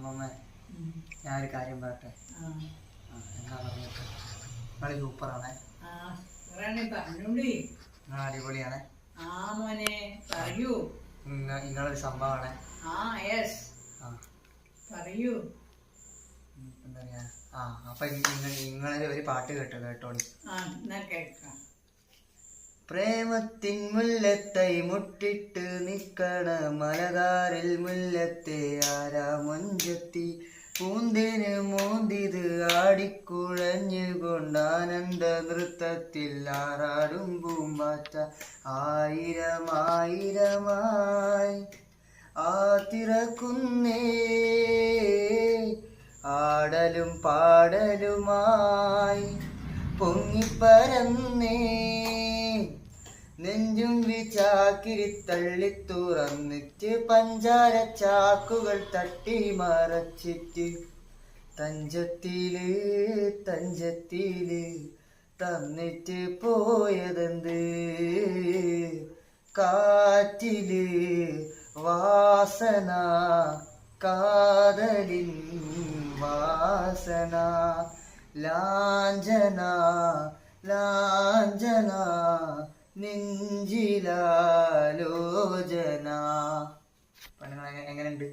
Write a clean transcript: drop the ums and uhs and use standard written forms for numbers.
അമ്മമ്മ ഞാനൊരു കാര്യം പറയട്ടെ. എന്താ പറഞ്ഞിട്ട് നിങ്ങൾ സൂപ്പറാണേ, നിങ്ങൾ അടിപൊളിയാണ്, നിങ്ങളൊരു സംഭവമാണ്. എന്താ പറയാ, അപ്പൊ നിങ്ങളെ ഒരു പാട്ട് കേട്ടോളി. പ്രേമത്തിൻ മുല്ലത്തൈ മുട്ടിട്ട് നിക്കണ മലകാരിൽ മുല്ലത്തെ ആരാ മൊഞ്ചത്തി പൂന്തിന് മോന്തിത് ആടിക്കുഴഞ്ഞുകൊണ്ടാനന്ദ നൃത്തത്തിൽ ആറാടും പൂമ്പാറ്റ ആയിരമായിരമായി തിറക്കുന്നേ ആടലും പാടലുമായി പൊങ്ങിപ്പരന്നേ നെഞ്ചും വിചാക്കിരി തള്ളി തുറന്നിട്ട് പഞ്ചാര ചാക്കുകൾ തട്ടി മറച്ചിട്ട് തഞ്ചത്തില് തന്നിട്ട് പോയതെന്ത് കാറ്റില് വാസന കാതലിൻ വാസന ലാഞ്ചന നെഞ്ചിലാലോചന. എങ്ങനെയുണ്ട്?